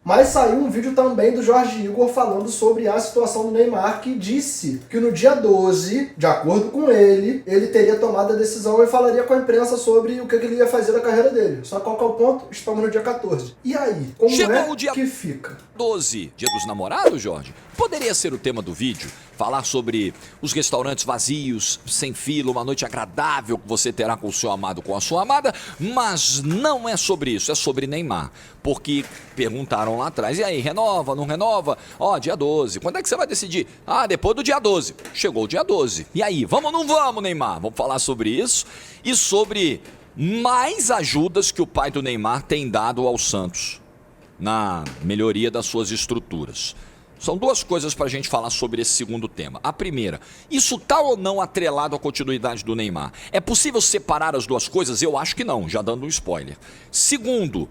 Mas saiu um vídeo também do Jorge Igor falando sobre a situação do Neymar, que disse que no dia 12, de acordo com ele teria tomado a decisão e falaria com a imprensa sobre o que ele ia fazer da carreira dele. Só qual que é o ponto? Estamos no dia 14. E aí, como Chegou o dia que fica? 12, Dia dos Namorados, Jorge? Poderia ser o tema do vídeo, falar sobre os restaurantes vazios, sem fila, uma noite agradável que você terá com o seu amado, com a sua amada, mas não é sobre isso, é sobre Neymar. Porque perguntaram lá atrás, e aí, renova, não renova? Ó, dia 12, quando é que você vai decidir? Ah, depois do dia 12. Chegou o dia 12. E aí, vamos ou não vamos, Neymar? Vamos falar sobre isso e sobre mais ajudas que o pai do Neymar tem dado ao Santos na melhoria das suas estruturas. São duas coisas para a gente falar sobre esse segundo tema. A primeira, isso está ou não atrelado à continuidade do Neymar? É possível separar as duas coisas? Eu acho que não, já dando um spoiler. Segundo,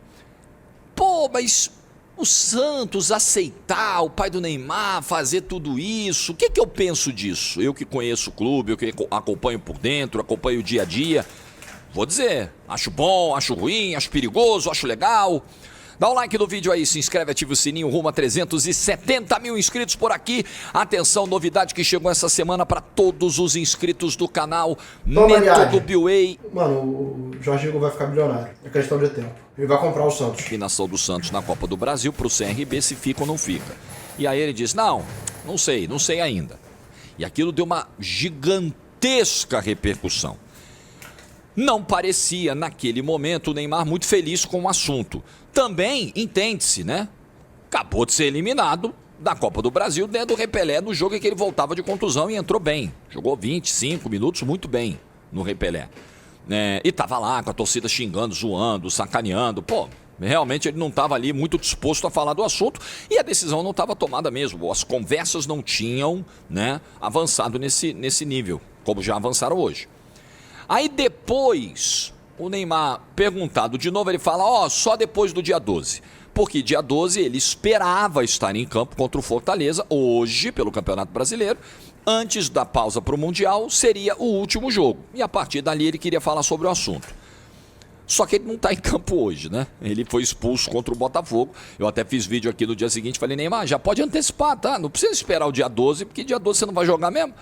mas o Santos aceitar o pai do Neymar fazer tudo isso, o que eu penso disso? Eu que conheço o clube, eu que acompanho por dentro, acompanho o dia a dia, vou dizer, acho bom, acho ruim, acho perigoso, acho legal. Dá um like no vídeo aí, se inscreve, ativa o sininho, rumo a 370 mil inscritos por aqui. Atenção, novidade que chegou essa semana para todos os inscritos do canal. Método BWay. Mano, o Jorge Igor vai ficar bilionário. É questão de tempo. Ele vai comprar o Santos. Combinação do Santos na Copa do Brasil para o CRB, se fica ou não fica. E aí ele diz, não sei ainda. E aquilo deu uma gigantesca repercussão. Não parecia, naquele momento, o Neymar muito feliz com o assunto. Também, entende-se, né? Acabou de ser eliminado da Copa do Brasil dentro do Repelé, no jogo em que ele voltava de contusão e entrou bem. Jogou 25 minutos muito bem no Repelé. E tava lá com a torcida xingando, zoando, sacaneando. Realmente ele não estava ali muito disposto a falar do assunto e a decisão não estava tomada mesmo. As conversas não tinham, avançado nesse nível, como já avançaram hoje. Aí depois, o Neymar, perguntado de novo, ele fala, só depois do dia 12. Porque dia 12 ele esperava estar em campo contra o Fortaleza, hoje, pelo Campeonato Brasileiro. Antes da pausa para o Mundial, seria o último jogo. E a partir dali ele queria falar sobre o assunto. Só que ele não está em campo hoje, né? Ele foi expulso contra o Botafogo. Eu até fiz vídeo aqui no dia seguinte, falei, Neymar, já pode antecipar, tá? Não precisa esperar o dia 12, porque dia 12 você não vai jogar mesmo.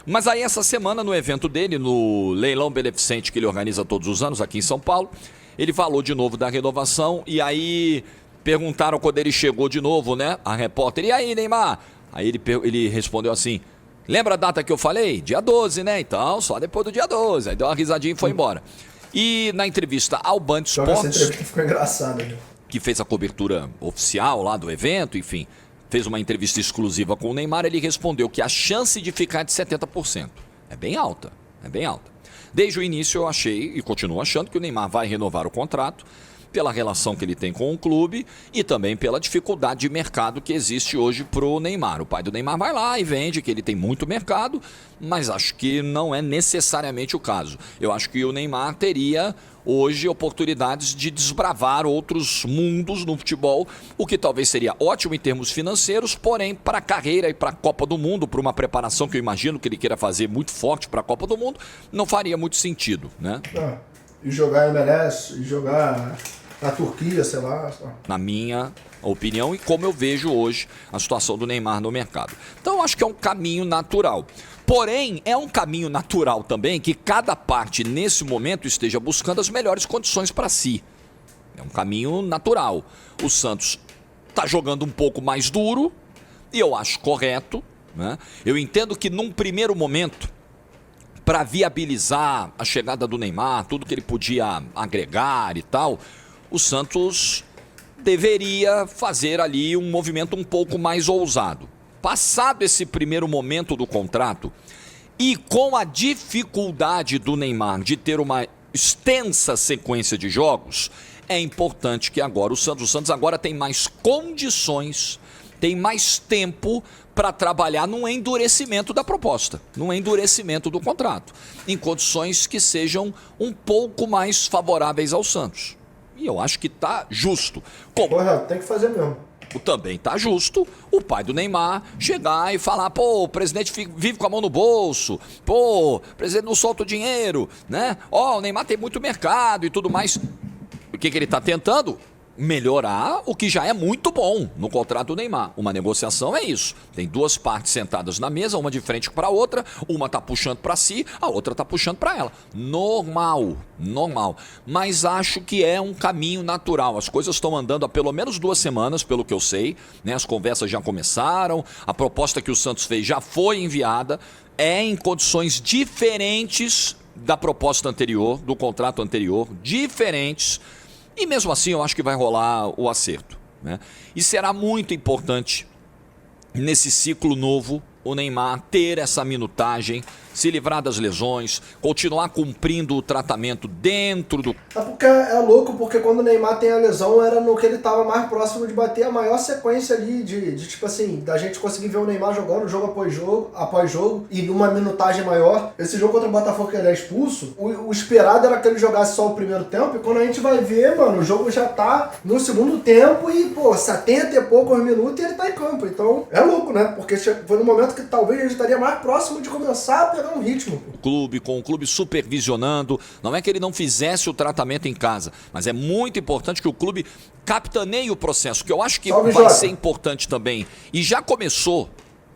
Mas aí essa semana, no evento dele, no leilão beneficente que ele organiza todos os anos aqui em São Paulo, ele falou de novo da renovação e aí perguntaram quando ele chegou de novo, né, a repórter, e aí, Neymar? Aí ele respondeu assim, lembra a data que eu falei? Dia 12, né? Então, só depois do dia 12. Aí deu uma risadinha e foi embora. E na entrevista ao Band Esportes, essa entrevista ficou engraçada, né? Que fez a cobertura oficial lá do evento, enfim, fez uma entrevista exclusiva com o Neymar, ele respondeu que a chance de ficar é de 70%. É bem alta, é bem alta. Desde o início eu achei, e continuo achando, que o Neymar vai renovar o contrato, pela relação que ele tem com o clube e também pela dificuldade de mercado que existe hoje pro Neymar. O pai do Neymar vai lá e vende, que ele tem muito mercado, mas acho que não é necessariamente o caso. Eu acho que o Neymar teria hoje oportunidades de desbravar outros mundos no futebol, o que talvez seria ótimo em termos financeiros, porém para a carreira e para a Copa do Mundo, para uma preparação que eu imagino que ele queira fazer muito forte para a Copa do Mundo, não faria muito sentido, né? E jogar MLS, e jogar na Turquia, sei lá. Na minha opinião e como eu vejo hoje a situação do Neymar no mercado. Então eu acho que é um caminho natural. Porém, é um caminho natural também que cada parte nesse momento esteja buscando as melhores condições para si. É um caminho natural. O Santos está jogando um pouco mais duro e eu acho correto, né? Eu entendo que num primeiro momento, para viabilizar a chegada do Neymar, tudo que ele podia agregar e tal, o Santos deveria fazer ali um movimento um pouco mais ousado. Passado esse primeiro momento do contrato e com a dificuldade do Neymar de ter uma extensa sequência de jogos, é importante que agora o Santos agora tem mais condições, tem mais tempo para trabalhar num endurecimento da proposta, num endurecimento do contrato, em condições que sejam um pouco mais favoráveis ao Santos. E eu acho que tá justo. Correto, tem que fazer mesmo. Também tá justo o pai do Neymar chegar e falar, o presidente vive com a mão no bolso, o presidente não solta o dinheiro, né? O Neymar tem muito mercado e tudo mais. O que ele tá tentando? melhorar o que já é muito bom no contrato do Neymar. Uma negociação é isso. Tem duas partes sentadas na mesa, uma de frente para a outra, uma tá puxando para si, a outra tá puxando para ela. Normal. Mas acho que é um caminho natural. As coisas estão andando há pelo menos 2 semanas, pelo que eu sei, né? As conversas já começaram, a proposta que o Santos fez já foi enviada, é em condições diferentes da proposta anterior, do contrato anterior, diferentes. E mesmo assim eu acho que vai rolar o acerto, né? E será muito importante nesse ciclo novo o Neymar ter essa minutagem, se livrar das lesões, continuar cumprindo o tratamento dentro do... É porque é louco, porque quando o Neymar tem a lesão era no que ele estava mais próximo de bater a maior sequência ali de tipo assim, da gente conseguir ver o Neymar jogando jogo após jogo e numa minutagem maior. Esse jogo contra o Botafogo que ele é expulso, o esperado era que ele jogasse só o primeiro tempo, e quando a gente vai ver, mano, o jogo já tá no segundo tempo e, pô, 70 e poucos minutos e ele tá em campo. Então, é louco, né? Porque foi no momento que talvez ele estaria mais próximo de começar a pegar um ritmo. Com o clube supervisionando, não é que ele não fizesse o tratamento em casa, mas é muito importante que o clube capitaneie o processo, que eu acho que vai ser importante também, e já começou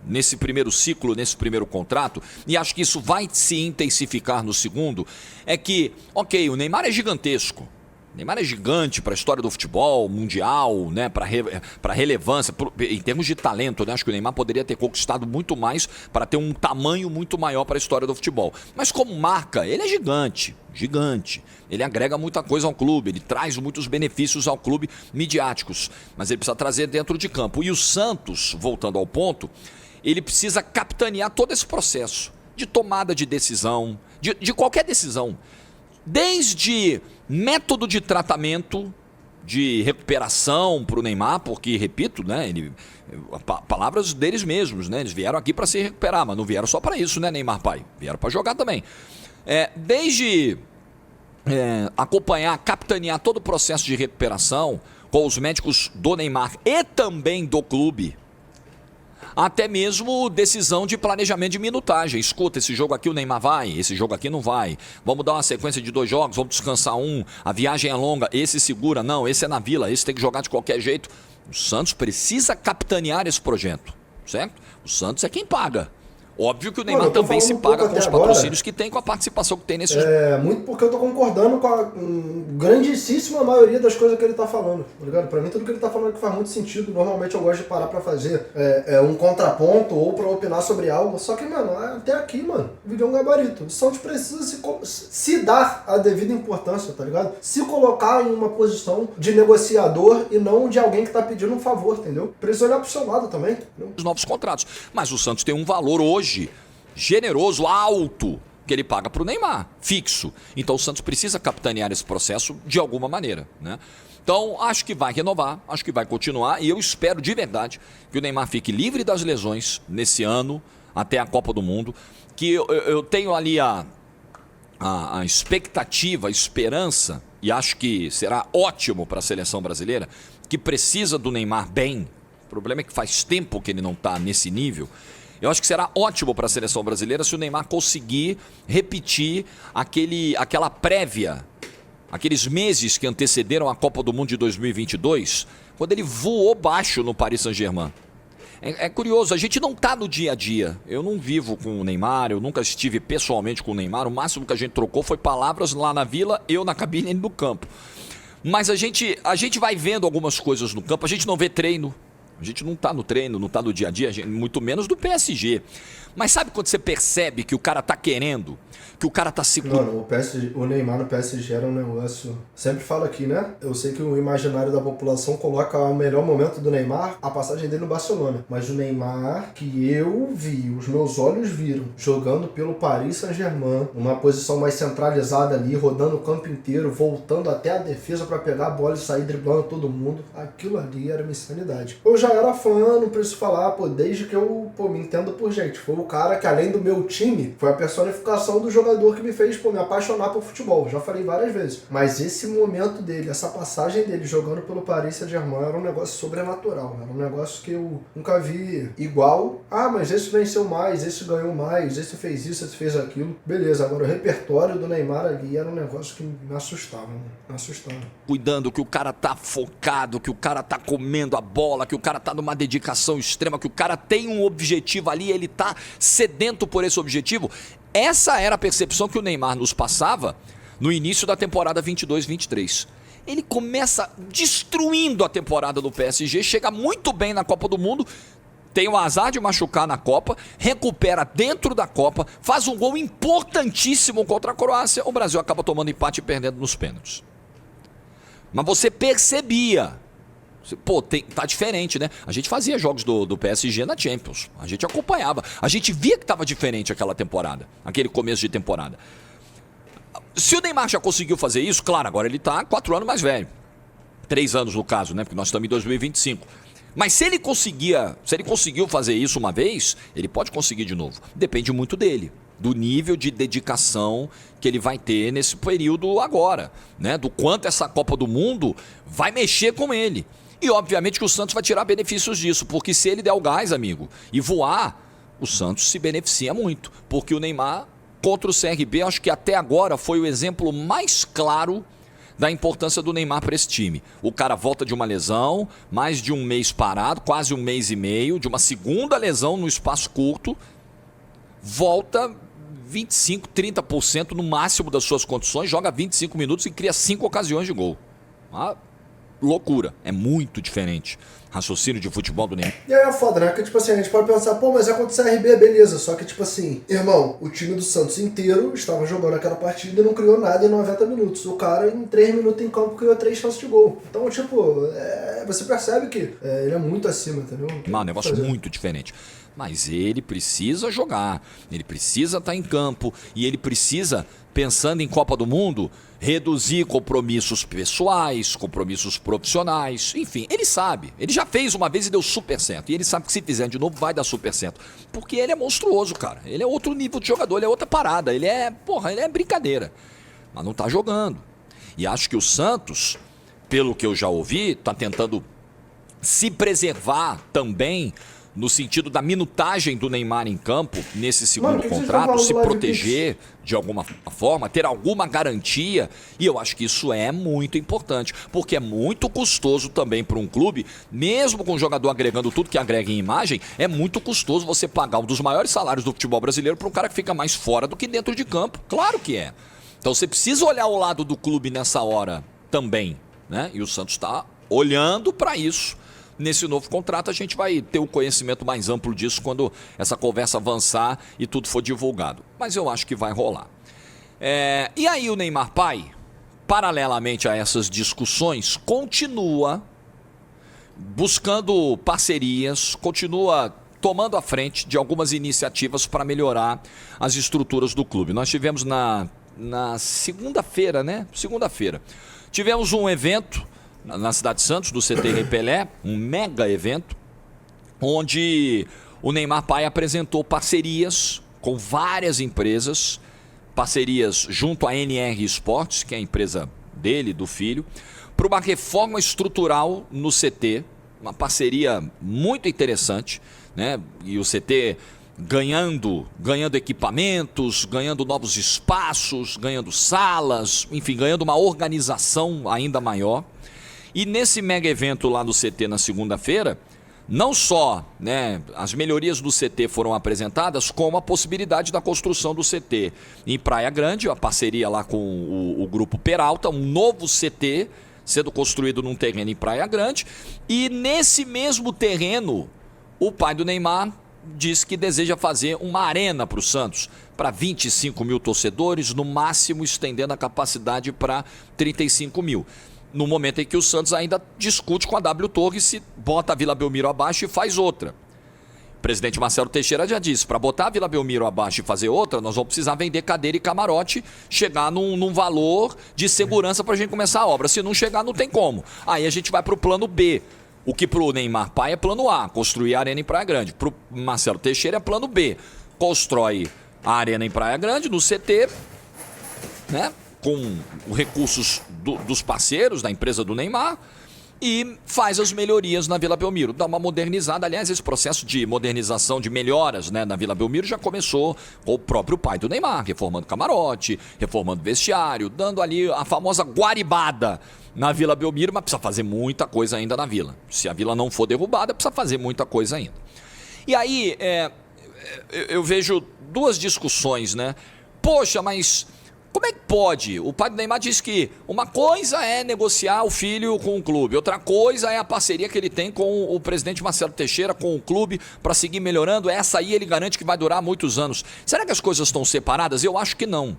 nesse primeiro ciclo, nesse primeiro contrato, e acho que isso vai se intensificar no segundo, é que, ok, o Neymar é gigantesco, Neymar é gigante para a história do futebol mundial, né, para relevância, em termos de talento, né, acho que o Neymar poderia ter conquistado muito mais para ter um tamanho muito maior para a história do futebol. Mas como marca, ele é gigante. Ele agrega muita coisa ao clube, ele traz muitos benefícios ao clube midiáticos, mas ele precisa trazer dentro de campo. E o Santos, voltando ao ponto, ele precisa capitanear todo esse processo de tomada de decisão, de qualquer decisão. Desde método de tratamento, de recuperação para o Neymar, porque, repito, né, palavras deles mesmos, né, eles vieram aqui para se recuperar, mas não vieram só para isso, né, Neymar pai? Vieram para jogar também. Desde acompanhar, capitanear todo o processo de recuperação com os médicos do Neymar e também do clube, até mesmo decisão de planejamento de minutagem. Escuta, esse jogo aqui o Neymar vai, esse jogo aqui não vai. Vamos dar uma sequência de 2 jogos, vamos descansar um. A viagem é longa, esse segura. Não, esse é na Vila, esse tem que jogar de qualquer jeito. O Santos precisa capitanear esse projeto, certo? O Santos é quem paga. Óbvio que o Neymar também se paga com os patrocínios que tem, com a participação que tem nesses... Muito porque eu tô concordando com a grandíssima maioria das coisas que ele tá falando, tá ligado? Pra mim tudo que ele tá falando que faz muito sentido. Normalmente eu gosto de parar pra fazer um contraponto ou pra opinar sobre algo. Só que, mano, até aqui, mano, o vídeo é um gabarito. O Santos precisa se dar a devida importância, tá ligado? Se colocar em uma posição de negociador e não de alguém que tá pedindo um favor, entendeu? Precisa olhar pro seu lado também, entendeu? Os novos contratos. Mas o Santos tem um valor hoje generoso, alto, que ele paga para o Neymar, fixo. Então o Santos precisa capitanear esse processo de alguma maneira, né? Então acho que vai renovar, acho que vai continuar, e eu espero de verdade que o Neymar fique livre das lesões nesse ano, até a Copa do Mundo, que eu tenho ali a expectativa, a esperança, e acho que será ótimo para a seleção brasileira, que precisa do Neymar bem. O problema é que faz tempo que ele não está nesse nível. Eu acho que será ótimo para a seleção brasileira se o Neymar conseguir repetir aquela prévia, aqueles meses que antecederam a Copa do Mundo de 2022, quando ele voou baixo no Paris Saint-Germain. É curioso, a gente não está no dia a dia. Eu não vivo com o Neymar, eu nunca estive pessoalmente com o Neymar. O máximo que a gente trocou foi palavras lá na Vila, eu na cabine e ele no campo. Mas a gente vai vendo algumas coisas no campo, a gente não vê treino. A gente não está no treino, não está no dia a dia, muito menos do PSG. Mas sabe quando você percebe que o cara tá querendo, que o cara tá seguro? Mano, o Neymar no PSG era um negócio... Sempre falo aqui, né? Eu sei que o imaginário da população coloca o melhor momento do Neymar, a passagem dele no Barcelona. Mas o Neymar que eu vi, os meus olhos viram, jogando pelo Paris Saint-Germain, numa posição mais centralizada ali, rodando o campo inteiro, voltando até a defesa para pegar a bola e sair driblando todo mundo. Aquilo ali era uma insanidade. Eu já já era fã, não preciso falar, pô, desde que eu, pô, me entendo por gente. Foi o cara que, além do meu time, foi a personificação do jogador que me fez, pô, me apaixonar por futebol. Já falei várias vezes. Mas esse momento dele, essa passagem dele jogando pelo Paris Saint-Germain era um negócio sobrenatural. Era um negócio que eu nunca vi igual. Ah, mas esse venceu mais, esse ganhou mais, esse fez isso, esse fez aquilo. Beleza, agora o repertório do Neymar ali era um negócio que me assustava, mano. Me assustava. Cuidando que o cara tá focado, que o cara tá comendo a bola, que o cara tá numa dedicação extrema, que o cara tem um objetivo ali, ele tá sedento por esse objetivo. Essa era a percepção que o Neymar nos passava no início da temporada 22-23. Ele começa destruindo a temporada do PSG, chega muito bem na Copa do Mundo, tem o azar de machucar na Copa, recupera dentro da Copa, faz um gol importantíssimo contra a Croácia, o Brasil acaba tomando empate e perdendo nos pênaltis. Mas você percebia, pô, tá diferente, né? A gente fazia jogos do PSG na Champions, a gente acompanhava, a gente via que tava diferente aquela temporada, aquele começo de temporada. Se o Neymar já conseguiu fazer isso, claro, agora ele tá 4 anos mais velho, 3 anos no caso, né? Porque nós estamos em 2025. Mas se ele conseguiu fazer isso uma vez, ele pode conseguir de novo. Depende muito dele, do nível de dedicação que ele vai ter nesse período agora, né? Do quanto essa Copa do Mundo vai mexer com ele. E obviamente que o Santos vai tirar benefícios disso, porque se ele der o gás, amigo, e voar, o Santos se beneficia muito. Porque o Neymar, contra o CRB, acho que até agora foi o exemplo mais claro da importância do Neymar para esse time. O cara volta de uma lesão, mais de um mês parado, quase um mês e meio, de uma segunda lesão no espaço curto, volta 25, 30% no máximo das suas condições, joga 25 minutos e cria 5 ocasiões de gol. Uma loucura, é muito diferente. Raciocínio de futebol do Neymar. E aí é foda, né? Que tipo assim, a gente pode pensar, pô, mas é contra o CRB, beleza. Só que tipo assim, irmão, o time do Santos inteiro estava jogando aquela partida e não criou nada em 90 minutos. O cara, em 3 minutos em campo, criou 3 chances de gol. Então, tipo, você percebe que ele é muito acima, entendeu? Um negócio muito diferente. Mas ele precisa jogar, ele precisa estar em campo e ele precisa, pensando em Copa do Mundo, reduzir compromissos pessoais, compromissos profissionais, enfim, ele sabe. Ele já fez uma vez e deu super certo. E ele sabe que se fizer de novo vai dar super certo. Porque ele é monstruoso, cara. Ele é outro nível de jogador, ele é outra parada. Ele é brincadeira. Mas não tá jogando. E acho que o Santos, pelo que eu já ouvi, tá tentando se preservar também no sentido da minutagem do Neymar em campo, nesse segundo contrato, se proteger de alguma forma, ter alguma garantia, e eu acho que isso é muito importante, porque é muito custoso também para um clube, mesmo com o jogador agregando tudo que agrega em imagem, é muito custoso você pagar um dos maiores salários do futebol brasileiro para um cara que fica mais fora do que dentro de campo, claro que é. Então você precisa olhar o lado do clube nessa hora também, né? E o Santos está olhando para isso. Nesse novo contrato a gente vai ter o conhecimento mais amplo disso quando essa conversa avançar e tudo for divulgado. Mas eu acho que vai rolar. E aí o Neymar pai, paralelamente a essas discussões, continua buscando parcerias, continua tomando a frente de algumas iniciativas para melhorar as estruturas do clube. Nós tivemos na segunda-feira, né? Segunda-feira. Tivemos um evento na cidade de Santos, do CT Rei Pelé, um mega evento, onde o Neymar pai apresentou parcerias com várias empresas, parcerias junto à NR Esportes, que é a empresa dele, do filho, para uma reforma estrutural no CT, uma parceria muito interessante, né? E o CT ganhando equipamentos, ganhando novos espaços, ganhando salas, enfim, ganhando uma organização ainda maior. E nesse mega evento lá no CT na segunda-feira, não só, né, as melhorias do CT foram apresentadas, como a possibilidade da construção do CT em Praia Grande, a parceria lá com o Grupo Peralta, um novo CT sendo construído num terreno em Praia Grande. E nesse mesmo terreno, o pai do Neymar diz que deseja fazer uma arena para o Santos, para 25 mil torcedores, no máximo estendendo a capacidade para 35 mil. No momento em que o Santos ainda discute com a W Torre se bota a Vila Belmiro abaixo e faz outra. O presidente Marcelo Teixeira já disse, para botar a Vila Belmiro abaixo e fazer outra, nós vamos precisar vender cadeira e camarote, chegar num valor de segurança para a gente começar a obra. Se não chegar, não tem como. Aí a gente vai para o plano B, O que pro Neymar pai é plano A, construir a arena em Praia Grande. Pro Marcelo Teixeira é plano B, constrói a arena em Praia Grande, no CT, né? Com os recursos dos parceiros da empresa do Neymar, e faz as melhorias na Vila Belmiro, dá uma modernizada. Aliás, esse processo de modernização, de melhoras, né, na Vila Belmiro já começou com o próprio pai do Neymar, reformando camarote, reformando vestiário, dando ali a famosa guaribada na Vila Belmiro, mas precisa fazer muita coisa ainda na Vila. Se a Vila não for derrubada, precisa fazer muita coisa ainda. E aí, eu vejo duas discussões, né? Poxa, mas como é que pode? O pai do Neymar diz que uma coisa é negociar o filho com o clube, outra coisa é a parceria que ele tem com o presidente Marcelo Teixeira, com o clube, para seguir melhorando. Essa aí ele garante que vai durar muitos anos. Será que as coisas estão separadas? Eu acho que não.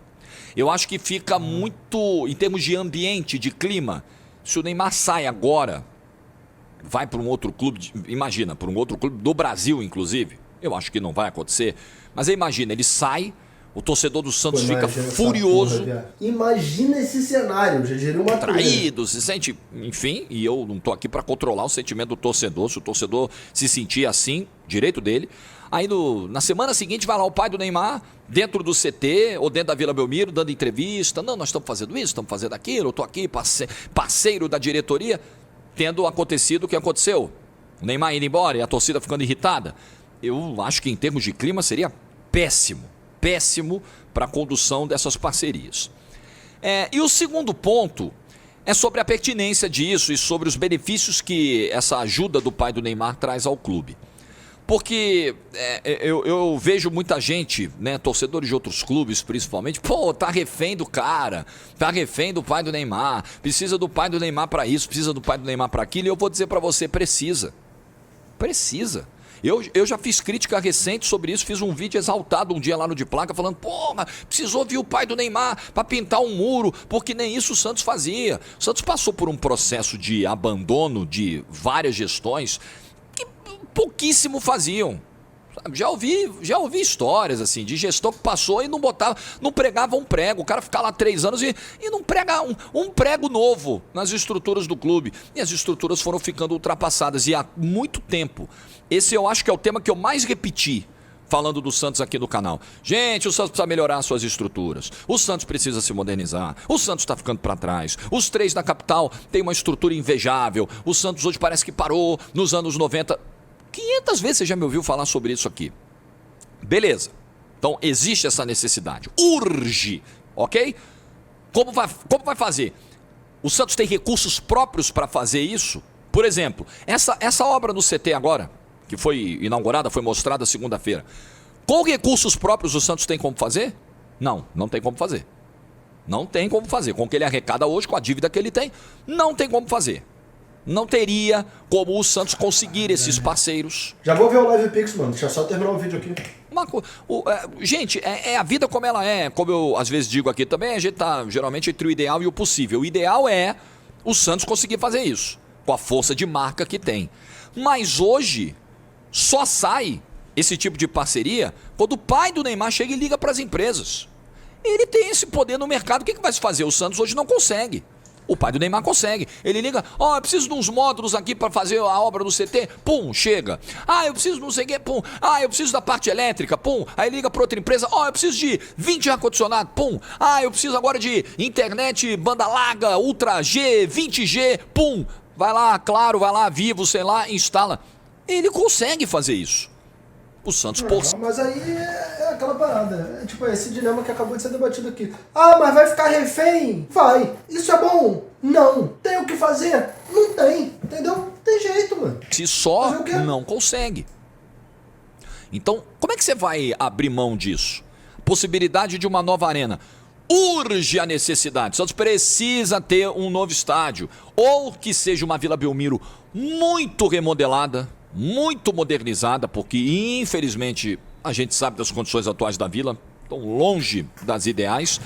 Eu acho que fica muito, em termos de ambiente, de clima, se o Neymar sai agora, vai para um outro clube, imagina, para um outro clube do Brasil, inclusive, eu acho que não vai acontecer, mas aí imagina, ele sai, o torcedor do Santos fica furioso. Imagina esse cenário, já diria uma traído, se sente, enfim, e eu não estou aqui para controlar o sentimento do torcedor. Se o torcedor se sentir assim, direito dele. Aí na semana seguinte vai lá o pai do Neymar, dentro do CT ou dentro da Vila Belmiro, dando entrevista. Não, nós estamos fazendo isso, estamos fazendo aquilo, eu estou aqui, parceiro da diretoria, tendo acontecido o que aconteceu. O Neymar indo embora e a torcida ficando irritada. Eu acho que em termos de clima seria péssimo para a condução dessas parcerias. E o segundo ponto é sobre a pertinência disso e sobre os benefícios que essa ajuda do pai do Neymar traz ao clube. Porque eu vejo muita gente, né, torcedores de outros clubes principalmente, tá refém do cara, tá refém do pai do Neymar, precisa do pai do Neymar para isso, precisa do pai do Neymar para aquilo, e eu vou dizer para você, precisa. Eu já fiz crítica recente sobre isso, fiz um vídeo exaltado um dia lá no De Placa, falando, mas precisou vir o pai do Neymar para pintar um muro, porque nem isso o Santos fazia. O Santos passou por um processo de abandono de várias gestões que pouquíssimo faziam. Já ouvi histórias assim, de gestor que passou e não pregava um prego. O cara fica lá 3 anos e não prega um prego novo nas estruturas do clube. E as estruturas foram ficando ultrapassadas. E há muito tempo, esse eu acho que é o tema que eu mais repeti falando do Santos aqui no canal. Gente, o Santos precisa melhorar suas estruturas. O Santos precisa se modernizar. O Santos está ficando para trás. Os 3 da capital têm uma estrutura invejável. O Santos hoje parece que parou nos anos 90. 500 vezes você já me ouviu falar sobre isso aqui. Beleza. Então existe essa necessidade. Urge. Ok? Como vai fazer? O Santos tem recursos próprios para fazer isso? Por exemplo, essa obra no CT agora, que foi inaugurada, foi mostrada segunda-feira. Com recursos próprios o Santos tem como fazer? Não tem como fazer. Não tem como fazer. Com o que ele arrecada hoje, com a dívida que ele tem, não tem como fazer. Não teria como o Santos conseguir esses parceiros. Já vou ver o Live Pix, mano. Deixa eu só terminar o vídeo aqui. Gente, a vida como ela é. Como eu às vezes digo aqui também, a gente tá geralmente entre o ideal e o possível. O ideal é o Santos conseguir fazer isso, com a força de marca que tem. Mas hoje, só sai esse tipo de parceria quando o pai do Neymar chega e liga para as empresas. Ele tem esse poder no mercado. O que vai se fazer? O Santos hoje não consegue. O pai do Neymar consegue. Ele liga, eu preciso de uns módulos aqui para fazer a obra do CT. Pum, chega. Eu preciso de não sei o quê. Pum. Eu preciso da parte elétrica. Pum. Aí liga para outra empresa. Eu preciso de 20 ar-condicionado. Pum. Eu preciso agora de internet, banda larga, Ultra G, 20G. Pum. Vai lá, Claro, vai lá, Vivo, sei lá, instala. Ele consegue fazer isso. O Santos... Mas aí é aquela parada. É tipo esse dilema que acabou de ser debatido aqui. Mas vai ficar refém? Vai. Isso é bom? Não. Tem o que fazer? Não tem. Entendeu? Não tem jeito, mano. Se só não consegue. Então, como é que você vai abrir mão disso? Possibilidade de uma nova arena. Urge a necessidade. O Santos precisa ter um novo estádio. Ou que seja uma Vila Belmiro muito remodelada, muito modernizada, porque infelizmente a gente sabe das condições atuais da Vila, estão longe das ideais,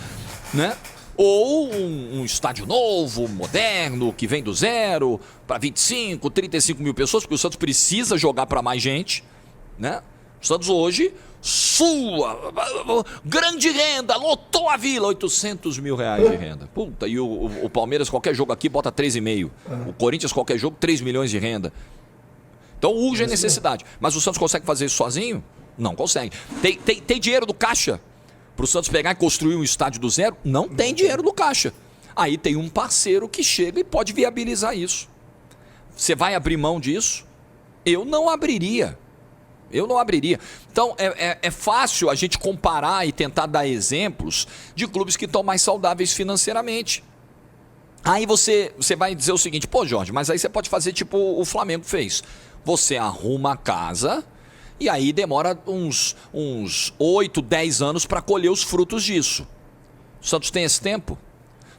né? Ou um estádio novo, moderno, que vem do zero, para 25, 35 mil pessoas, porque o Santos precisa jogar para mais gente, né? O Santos hoje, sua grande renda, lotou a Vila, 800 mil reais de renda. Puta, e o Palmeiras, qualquer jogo aqui, bota 3,5. O Corinthians, qualquer jogo, 3 milhões de renda. Então urge a necessidade. Mas o Santos consegue fazer isso sozinho? Não consegue. Tem dinheiro do caixa para o Santos pegar e construir um estádio do zero? Não tem dinheiro do caixa. Aí tem um parceiro que chega e pode viabilizar isso. Você vai abrir mão disso? Eu não abriria. Então, é fácil a gente comparar e tentar dar exemplos de clubes que estão mais saudáveis financeiramente. Aí você vai dizer o seguinte, pô, Jorge, mas aí você pode fazer tipo o Flamengo fez. Você arruma a casa e aí demora uns 8, 10 anos para colher os frutos disso. O Santos tem esse tempo?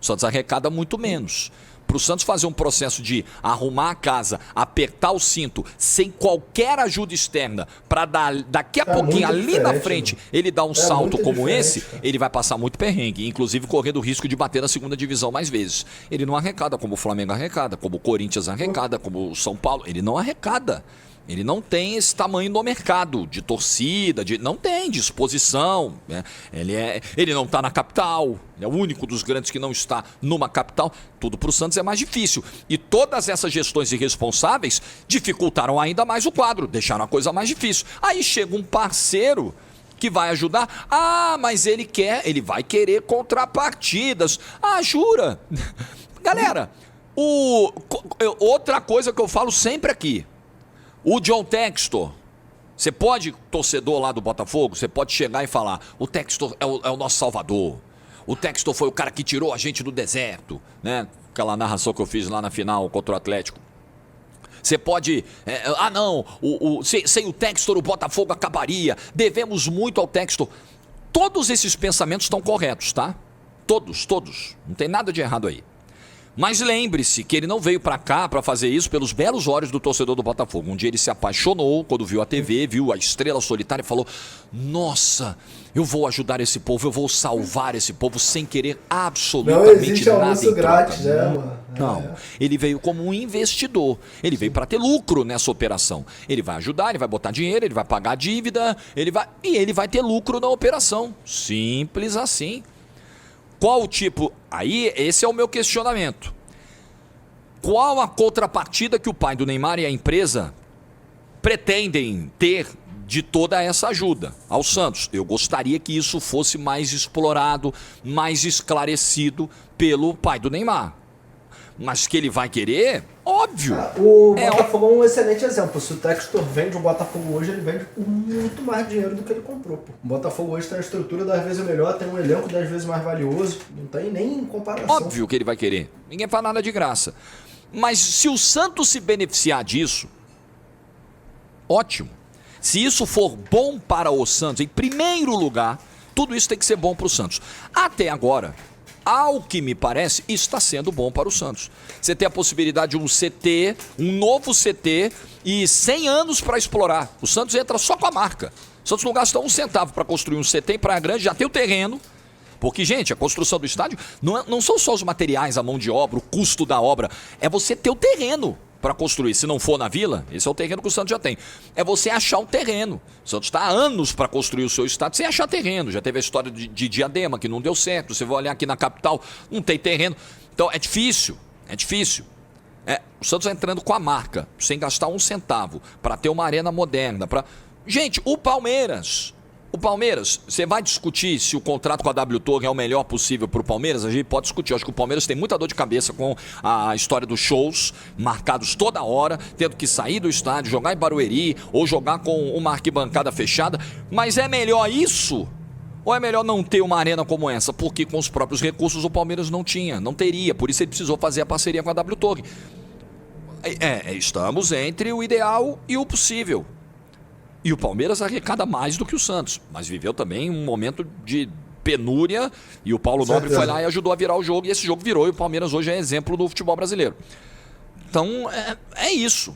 O Santos arrecada muito menos. Para o Santos fazer um processo de arrumar a casa, apertar o cinto, sem qualquer ajuda externa, para daqui a pouquinho, ali na frente, ele dar um salto como esse, ele vai passar muito perrengue, inclusive correndo o risco de bater na segunda divisão mais vezes. Ele não arrecada como o Flamengo arrecada, como o Corinthians arrecada, como o São Paulo. Ele não arrecada. Ele não tem esse tamanho no mercado de torcida, não tem disposição, né? Ele não está na capital, é o único dos grandes que não está numa capital. Tudo para o Santos é mais difícil. E todas essas gestões irresponsáveis dificultaram ainda mais o quadro, deixaram a coisa mais difícil. Aí chega um parceiro que vai ajudar. Ah, mas ele vai querer contrapartidas. Ah, jura? Galera, outra coisa que eu falo sempre aqui. O John Textor, você pode, torcedor lá do Botafogo, você pode chegar e falar, o Textor é o nosso salvador, o Textor foi o cara que tirou a gente do deserto, né? Aquela narração que eu fiz lá na final contra o Atlético. Você pode, sem o Textor o Botafogo acabaria, devemos muito ao Textor. Todos esses pensamentos estão corretos, tá? Todos, não tem nada de errado aí. Mas lembre-se que ele não veio para cá para fazer isso pelos belos olhos do torcedor do Botafogo. Um dia ele se apaixonou quando viu a TV, viu a estrela solitária e falou, nossa, eu vou ajudar esse povo, eu vou salvar esse povo sem querer absolutamente nada. Não existe almoço grátis, né, mano? Não, ele veio como um investidor, ele veio para ter lucro nessa operação. Ele vai ajudar, ele vai botar dinheiro, ele vai pagar a dívida, ele vai ter lucro na operação. Simples assim. Qual o tipo? Aí, esse é o meu questionamento. Qual a contrapartida que o pai do Neymar e a empresa pretendem ter de toda essa ajuda ao Santos? Eu gostaria que isso fosse mais explorado, mais esclarecido pelo pai do Neymar. Mas que ele vai querer, óbvio. O Botafogo é um excelente exemplo. Se o Textor vende o Botafogo hoje, ele vende por muito mais dinheiro do que ele comprou. Pô. O Botafogo hoje tem uma estrutura 10 vezes melhor, tem um elenco 10 vezes mais valioso. Não tem nem comparação. Óbvio que ele vai querer. Ninguém faz nada de graça. Mas se o Santos se beneficiar disso, ótimo. Se isso for bom para o Santos, em primeiro lugar, tudo isso tem que ser bom para o Santos. Até agora, ao que me parece, está sendo bom para o Santos. Você tem a possibilidade de um CT, um novo CT e 100 anos para explorar. O Santos entra só com a marca. O Santos não gasta um centavo para construir um CT em Praia Grande, já tem o terreno. Porque, gente, a construção do estádio não são só os materiais, a mão de obra, o custo da obra. É você ter o terreno para construir. Se não for na Vila, esse é o terreno que o Santos já tem. É você achar um terreno. O Santos está há anos para construir o seu estádio sem achar terreno. Já teve a história de Diadema, que não deu certo. Você vai olhar aqui na capital, não tem terreno. Então é difícil, o Santos entrando com a marca, sem gastar um centavo, para ter uma arena moderna. Gente, o Palmeiras, você vai discutir se o contrato com a W Torre é o melhor possível para o Palmeiras? A gente pode discutir. Eu acho que o Palmeiras tem muita dor de cabeça com a história dos shows marcados toda hora, tendo que sair do estádio, jogar em Barueri ou jogar com uma arquibancada fechada. Mas é melhor isso? Ou é melhor não ter uma arena como essa? Porque com os próprios recursos o Palmeiras não teria. Por isso ele precisou fazer a parceria com a W Torre. Estamos entre o ideal e o possível. E o Palmeiras arrecada mais do que o Santos, mas viveu também um momento de penúria e o Paulo Nobre foi lá e ajudou a virar o jogo, e esse jogo virou, e o Palmeiras hoje é exemplo do futebol brasileiro. Então, é isso.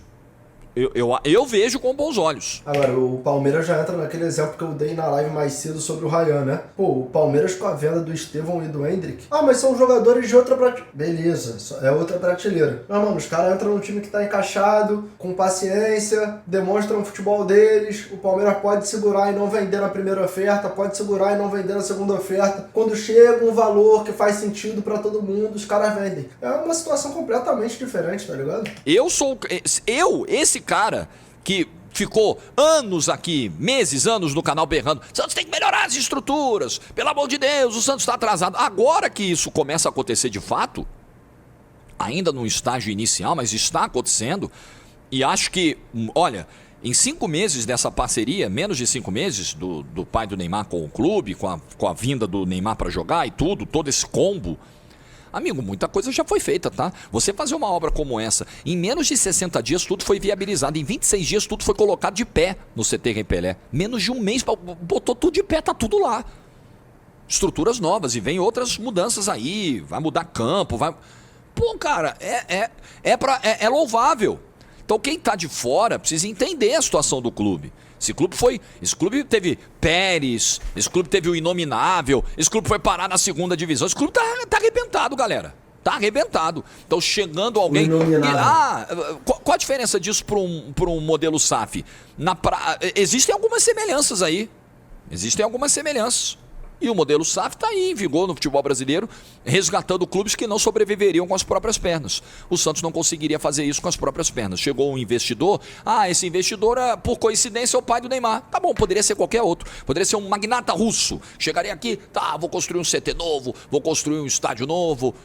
Eu vejo com bons olhos. Agora, o Palmeiras já entra naquele exemplo que eu dei na live mais cedo sobre o Ryan, né? Pô, o Palmeiras com a venda do Estevão e do Endrick. Ah, mas são jogadores de outra prateleira. Beleza, é outra prateleira. Não, mano, os caras entram num time que tá encaixado, com paciência, demonstram o futebol deles. O Palmeiras pode segurar e não vender na primeira oferta, pode segurar e não vender na segunda oferta. Quando chega um valor que faz sentido pra todo mundo, os caras vendem. É uma situação completamente diferente, tá ligado? Esse cara que ficou anos aqui, meses, anos no canal berrando, Santos tem que melhorar as estruturas, pelo amor de Deus, o Santos está atrasado. Agora que isso começa a acontecer de fato, ainda no estágio inicial, mas está acontecendo, e acho que, olha, em 5 meses dessa parceria, menos de 5 meses do pai do Neymar com o clube, com a vinda do Neymar para jogar e tudo, todo esse combo, amigo, muita coisa já foi feita, tá? Você fazer uma obra como essa, em menos de 60 dias tudo foi viabilizado, em 26 dias tudo foi colocado de pé no CT Rei Pelé. Menos de um mês, botou tudo de pé, tá tudo lá. Estruturas novas, e vem outras mudanças aí, vai mudar campo, vai... Pô, cara, é louvável. Então quem tá de fora precisa entender a situação do clube. Esse clube teve Pérez, esse clube teve o Inominável, esse clube foi parar na segunda divisão. Esse clube tá arrebentado, galera. Tá arrebentado. Então chegando alguém... Qual a diferença disso para um modelo SAF? Existem algumas semelhanças aí. E o modelo SAF está aí em vigor no futebol brasileiro, resgatando clubes que não sobreviveriam com as próprias pernas. O Santos não conseguiria fazer isso com as próprias pernas. Chegou um investidor, esse investidor, por coincidência, é o pai do Neymar. Tá bom, poderia ser qualquer outro. Poderia ser um magnata russo. Chegaria aqui, vou construir um CT novo, vou construir um estádio novo.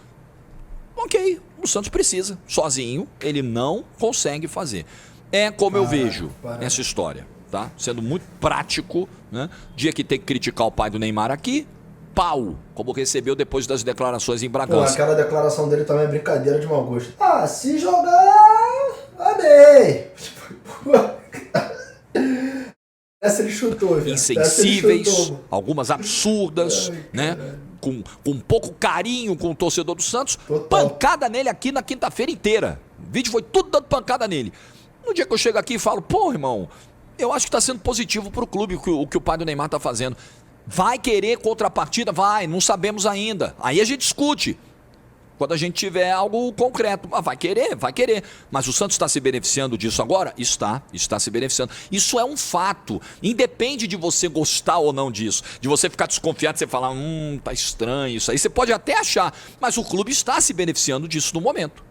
Ok, o Santos precisa. Sozinho, ele não consegue fazer. É como eu vejo essa história. Tá? Sendo muito prático, né? Dia que tem que criticar o pai do Neymar aqui, pau, como recebeu depois das declarações em Bragança. Aquela declaração dele também é brincadeira de mau gosto. Se jogar, amei. Essa ele chutou, velho. Insensíveis, algumas absurdas, né? Com pouco carinho com o torcedor do Santos. Total. Pancada nele aqui na quinta-feira inteira. O vídeo foi tudo dando pancada nele. No dia que eu chego aqui e falo, pô, irmão, eu acho que está sendo positivo para o clube o que o pai do Neymar está fazendo. Vai querer contrapartida? Vai, não sabemos ainda. Aí a gente discute. Quando a gente tiver algo concreto. Vai querer. Mas o Santos está se beneficiando disso agora? Está se beneficiando. Isso é um fato. Independe de você gostar ou não disso. De você ficar desconfiado, você falar, tá estranho isso aí. Você pode até achar, mas o clube está se beneficiando disso no momento.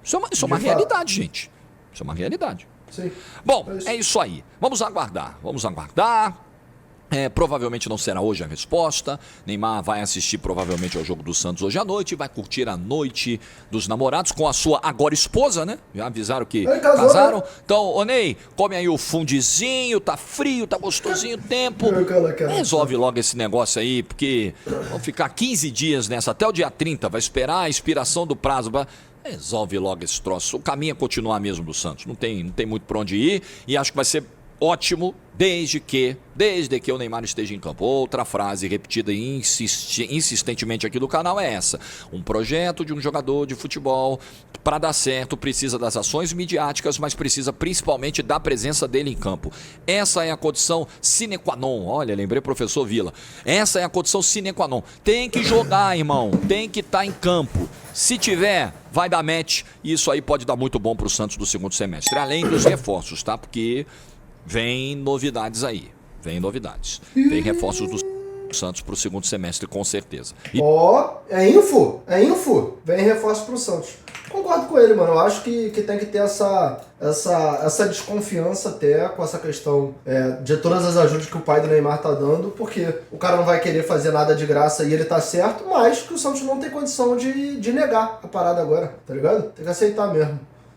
Isso é uma realidade, gente. Isso é uma realidade. Sim. Bom, é isso aí. Vamos aguardar. Provavelmente não será hoje a resposta. Neymar vai assistir provavelmente ao jogo do Santos hoje à noite. Vai curtir a noite dos namorados com a sua agora esposa, né? Já avisaram que casaram. Né? Então, ô Ney, come aí o fundizinho. Tá frio, tá gostosinho o tempo. Resolve logo esse negócio aí, porque vão ficar 15 dias nessa. Até o dia 30. Vai esperar a expiração do prazo. Resolve logo esse troço. O caminho é continuar mesmo do Santos. Não tem muito pra onde ir. E acho que vai ser ótimo desde que o Neymar esteja em campo. Outra frase repetida insistentemente aqui do canal é essa. Um projeto de um jogador de futebol, para dar certo, precisa das ações midiáticas, mas precisa principalmente da presença dele em campo. Essa é a condição sine qua non. Olha, lembrei professor Vila. Essa é a condição sine qua non. Tem que jogar, irmão. Tem que estar em campo. Se tiver, vai dar match. E isso aí pode dar muito bom para o Santos do segundo semestre. Além dos reforços, tá? Porque vem novidades aí. Vem reforços do Santos para o segundo semestre, com certeza. É info. Vem reforço para o Santos. Concordo com ele, mano. Eu acho que tem que ter essa desconfiança até com essa questão de todas as ajudas que o pai do Neymar tá dando, porque o cara não vai querer fazer nada de graça e ele tá certo, mas que o Santos não tem condição de negar a parada agora, tá ligado? Tem que aceitar mesmo.